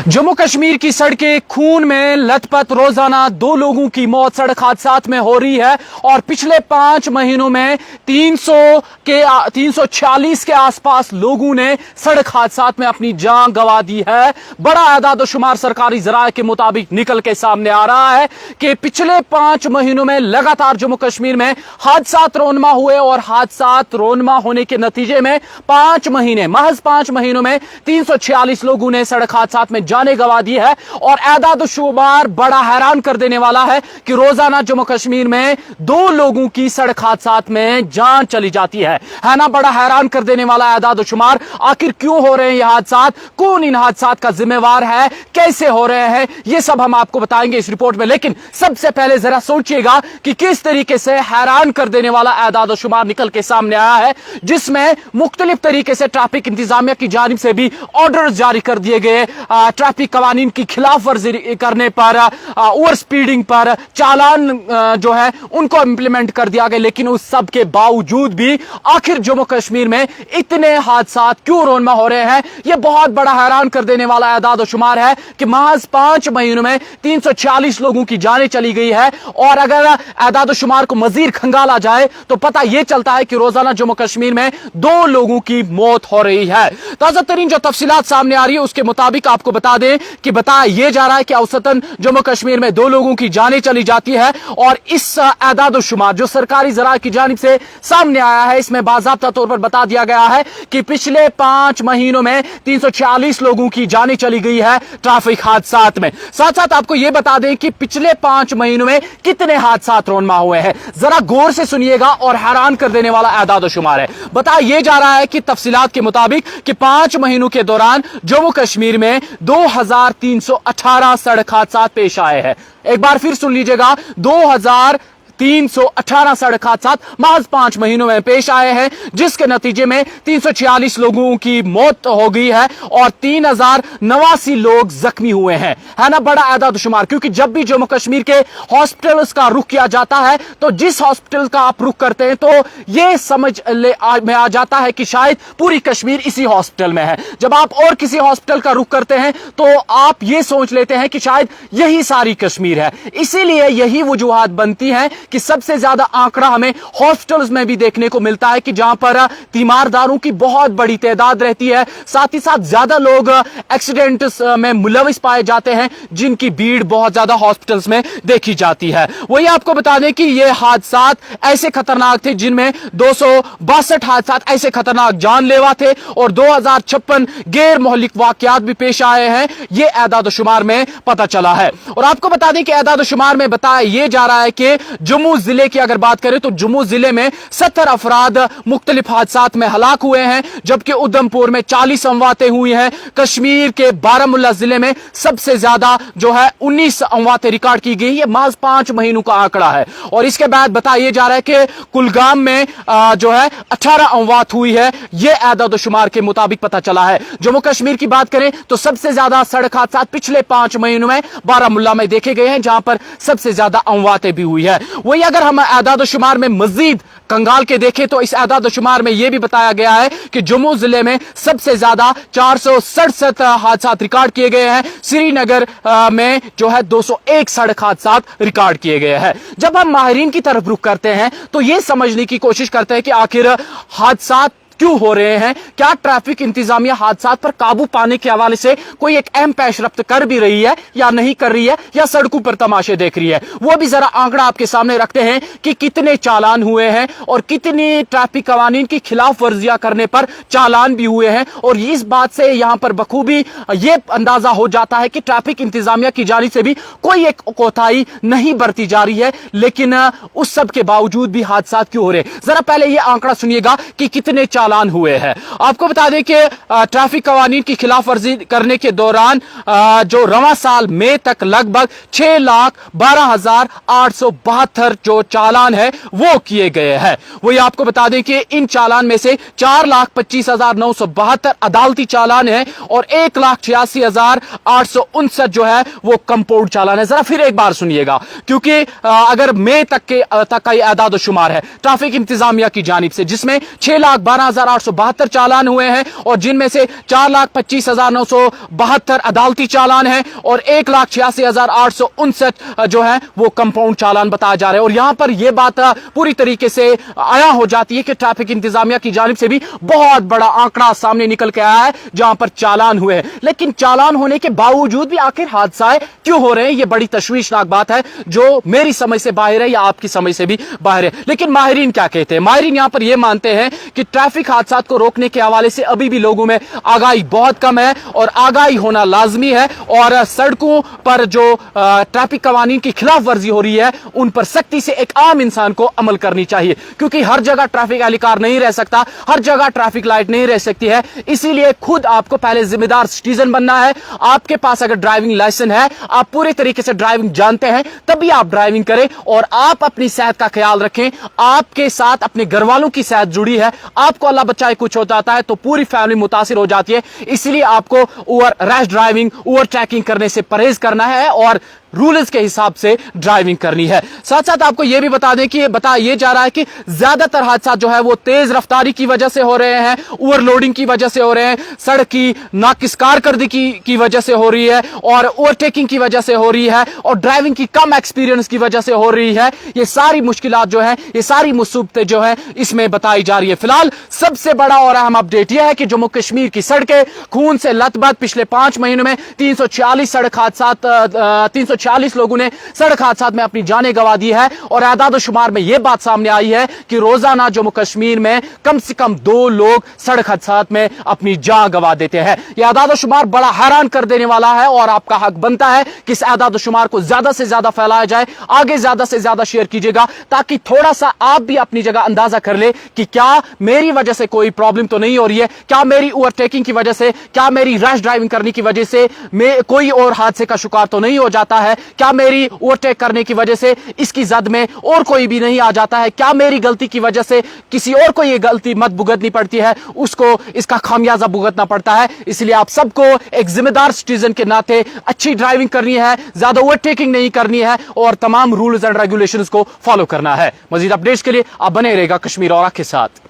जम्मू कश्मीर की सड़कें खून में लथपथ, रोजाना 2 लोगों की मौत सड़क हादसात में हो रही है और पिछले 5 महीनों में 346 के आसपास लोगों ने सड़क हादसात में अपनी जान गंवा दी है। बड़ा आदाद-ओ-शुमार सरकारी जराये के मुताबिक निकल के सामने आ रहा है कि पिछले 5 महीनों में लगातार जम्मू कश्मीर में हादसात रोनमा हुए और हादसात रोनमा होने के नतीजे में महज 5 महीनों में 346 लोगों ने सड़क हादसात में जाने गंवा दी है। और आदाद-ओ-शुमार बड़ा हैरान कर देने वाला है कि रोजाना जम्मू कश्मीर में 2 लोगों की सड़क हादसात में जान चली जाती है ना। बड़ा हैरान कर देने वाला आदाद-ओ-शुमार। आखिर क्यों हो रहे हैं ये हादसात, कौन इन हादसात का जिम्मेवार है, कैसे हो रहे हैं, ये सब हम आपको बताएंगे इस रिपोर्ट में। लेकिन सबसे पहले जरा सोचिएगा कि किस तरीके से हैरान कर देने वाला आदाद-ओ-शुमार निकल के सामने आया है, जिसमें मुख्तलिफ तरीके से ट्रैफिक इंतजामिया की जानिब से भी ऑर्डर जारी कर दिए गए। ट्रैफिक कवानीन की खिलाफ वर्जी करने पर, ओवर स्पीडिंग पर चालान जो है उनको इंप्लीमेंट कर दिया गया। लेकिन उस सब के बावजूद भी आखिर जम्मू कश्मीर में इतने हादसात क्यों रोनमा हो रहे हैं, यह बहुत बड़ा हैरान कर देने वाला आदाद-ओ-शुमार है कि महज 5 महीनों में 346 लोगों की जानें चली गई है। और अगर आदाद-ओ-शुमार को मजीद खंगाला जाए तो पता यह चलता है कि रोजाना जम्मू कश्मीर में 2 लोगों की मौत हो रही है। ताजा तरीन जो तफसीलात सामने आ रही है उसके मुताबिक आपको बता दें कि बताया यह जा रहा है कि औसतन जम्मू कश्मीर में 2 लोगों की जानें चली जाती है। और इस आदाद-ओ-शुमार जो सरकारी जराये की जानिब से सामने आया है, इसमें बाज़ाब्ता तौर पर बता दिया गया है कि पिछले 5 महीनों में 346 लोगों की जानें चली गई है ट्रैफिक हादसात में। साथ साथ आपको यह बता दें कि पिछले 5 महीनों में कितने हादसात रोनमा हुए हैं, जरा गौर से सुनिएगा और हैरान कर देने वाला आदाद-ओ-शुमार है। बताया यह जा रहा है कि तफसीलात के मुताबिक कि 5 महीनों के दौरान जम्मू कश्मीर में 2318 सड़क हादसात पेश आए हैं। एक बार फिर सुन लीजिएगा, 2318 सड़क हादसात महज 5 महीनों में पेश आए हैं, जिसके नतीजे में 346 लोगों की मौत हो गई है और 3089 लोग जख्मी हुए हैं, है ना। बड़ा आदाद-ओ-शुमार, क्योंकि जब भी जम्मू कश्मीर के हॉस्पिटल्स का रुख किया जाता है तो जिस हॉस्पिटल का आप रुख करते हैं तो यह समझ में आ जाता है कि शायद पूरी कश्मीर इसी हॉस्पिटल में है। जब आप और किसी हॉस्पिटल का रुख करते हैं तो आप यह सोच लेते हैं कि शायद यही सारी कश्मीर है। इसीलिए यही वजूहात बनती हैं कि सबसे ज्यादा आंकड़ा हमें हॉस्पिटल्स में भी देखने को मिलता है कि जहां पर तीमारदारों की बहुत बड़ी तादाद रहती है। साथ ही साथ ज्यादा लोग एक्सीडेंट्स में मुलविस पाए जाते हैं, जिनकी भीड़ बहुत ज्यादा हॉस्पिटल्स में देखी जाती है। वही आपको बता दें कि ये हादसात ऐसे खतरनाक थे जिनमें 262 हादसात ऐसे खतरनाक जानलेवा थे और 2056 गैर मोहलिक वाकयात भी पेश आए हैं, ये आदाद-ओ-शुमार में पता चला है। और आपको बता दें कि आदाद-ओ-शुमार में बताया यह जा रहा है कि जम्मू जिले की अगर बात करें तो जम्मू जिले में 70 अफराद मुख्तलिफ हादसात में हलाक हुए हैं, जबकि उधमपुर में 40 अमवातें हुई हैं। कश्मीर के बारामुल्ला जिले में सबसे ज्यादा जो है 19 अमवातें रिकॉर्ड की गई। यह महज 5 महीनों का आंकड़ा है। और इसके बाद बताया जा रहा है कि कुलगाम में जो है 18 अमवात हुई है, यह आदाद-ओ-शुमार के मुताबिक पता चला है। जम्मू कश्मीर की बात करें तो सबसे ज्यादा सड़क हादसात पिछले 5 महीनों में बारामुल्ला में देखे गए हैं, जहां पर सबसे ज्यादा अमवातें भी हुई है। वही अगर हम आदाद-ओ-शुमार में मजीद कंगाल के देखें तो इस आदाद-ओ-शुमार में यह भी बताया गया है कि जम्मू जिले में सबसे ज्यादा 467 हादसात रिकॉर्ड किए गए हैं। श्रीनगर में जो है 201 सड़क हादसात रिकॉर्ड किए गए हैं। जब हम माहिरीन की तरफ रुख करते हैं तो यह समझने की कोशिश करते हैं कि आखिर हादसात क्यों हो रहे हैं, क्या ट्रैफिक इंतजामिया हादसात पर काबू पाने के हवाले से कोई एक अहम पेशरफ्त कर भी रही है या नहीं कर रही है, या सड़कों पर तमाशे देख रही है। वो भी जरा आंकड़ा आपके सामने रखते हैं कि कितने चालान हुए हैं और कितनी ट्रैफिक कवानीन की खिलाफ वर्जियां करने पर चालान भी हुए हैं। और इस बात से यहां पर बखूबी यह अंदाजा हो जाता है कि ट्रैफिक इंतजामिया की जानिब से भी कोई एक कोताही नहीं बरती जा रही है। लेकिन उस सब के बावजूद भी हादसात क्यों हो रहे हैं, जरा पहले यह आंकड़ा सुनिएगा कि कितने चालान हुए हैं। आपको बता दें कि ट्रैफिक कवानीन की खिलाफ वर्जी करने के दौरान जो रवां साल मई तक लगभग 6,12,872 जो चालान है वो किए गए हैं। वही आपको बता दें कि इन चालान में से 4,25,972 अदालती चालान है और 1,86,859 जो है वो कंपाउंड चालान है। जरा फिर एक बार सुनिएगा, क्योंकि अगर मई तक का आदाद-ओ-शुमार है ट्रैफिक इंतजामिया की जानिब से, जिसमें 6,12,000 6,872 चालान हुए हैं और जिनमें से 4,25,972 अदालती चालान हैं और 1,86,859 जो है वो कंपाउंड चालान बताया जा रहे हैं। और यहां पर यह बात पूरी तरीके से आया हो जाती है कि ट्रैफिक इंतजामिया की जानिब से भी बहुत बड़ा आंकड़ा सामने निकल के आया है जहां पर चालान हुए हैं। लेकिन चालान होने के बावजूद भी आखिर हादसा क्यों हो रहे हैं, यह बड़ी तशवीशनाक बात है जो मेरी समझ से बाहर है या आपकी समझ से भी बाहर है। लेकिन माहिरीन क्या कहते हैं? माहिरीन यहां पर यह मानते हैं कि ट्रैफिक हादसा को रोकने के हवाले से अभी भी लोगों में आगाही बहुत कम है और आगाही होना लाजमी है और सड़कों पर जो ट्रैफिक कानून की खिलाफ वर्जी हो रही है उन पर सख्ती से एक आम इंसान को अमल करनी चाहिए, क्योंकि हर जगह ट्रैफिक एहलकार नहीं रह सकता, हर जगह ट्रैफिक लाइट नहीं रह सकती है। इसीलिए खुद आपको पहले जिम्मेदार सिटीजन बनना है। आपके पास अगर ड्राइविंग लाइसेंस है, आप पूरे तरीके से ड्राइविंग जानते हैं, तभी आप ड्राइविंग करें और आप अपनी सेहत का ख्याल रखें। आपके साथ अपने घर वालों की सेहत जुड़ी है, आपको अल्लाह बचाए कुछ हो जाता है तो पूरी फैमिली मुतासिर हो जाती है। इसलिए आपको रैश ड्राइविंग, ओवरटेकिंग करने से परहेज करना है और रूल्स के हिसाब से ड्राइविंग करनी है। साथ साथ आपको यह भी बता दें कि ये जा रहा है कि ज्यादातर हादसा जो है वो तेज रफ्तारी की वजह से हो रहे हैं, ओवरलोडिंग की वजह से हो रहे हैं, सड़क की नाकिस कारकर्दगी की वजह से हो रही है और ओवरटेकिंग की वजह से हो रही है और ड्राइविंग की कम एक्सपीरियंस की वजह से हो रही है। ये सारी मुश्किलात जो है, ये सारी मुसीबतें जो है इसमें बताई जा रही है। फिलहाल सबसे बड़ा और अहम अपडेट यह है कि जम्मू कश्मीर की सड़कें खून से लथबथ। पिछले 5 महीनों में 340 सड़क हादसा 340 लोगों ने सड़क हादसा में अपनी जानें गंवा दी है और आदाद शुमार में यह बात सामने आई है कि रोजाना जम्मू कश्मीर में कम से कम 2 लोग सड़क हादसा में अपनी जान गंवा देते हैं। यह आदाद शुमार बड़ा हैरान कर देने वाला है और आपका हक बनता है कि इस आदाद शुमार को ज्यादा से ज्यादा फैलाया जाए, आगे ज्यादा से ज्यादा शेयर कीजिएगा ताकि थोड़ा सा आप भी अपनी जगह अंदाजा कर ले कि क्या मेरी वजह से कोई प्रॉब्लम तो नहीं हो रही है, क्या मेरी ओवरटेकिंग की वजह से, क्या मेरी रैश ड्राइविंग करने की वजह से कोई और हादसे का शिकार तो नहीं हो जाता है, क्या मेरी ओवरटेक करने की वजह से इसकी जद में और कोई भी नहीं आ जाता है, क्या मेरी गलती की वजह से किसी और को यह गलती मत भुगतनी पड़ती है, उसको इसका खामियाजा भुगतना पड़ता है। इसलिए आप सबको एक जिम्मेदार सिटीजन के नाते अच्छी ड्राइविंग करनी है, ज्यादा ओवरटेकिंग नहीं करनी है और तमाम रूल्स एंड रेगुलेशंस को फॉलो करना है। मजीद अपडेट्स के लिए आप बने रहेगा कश्मीर औरा के साथ।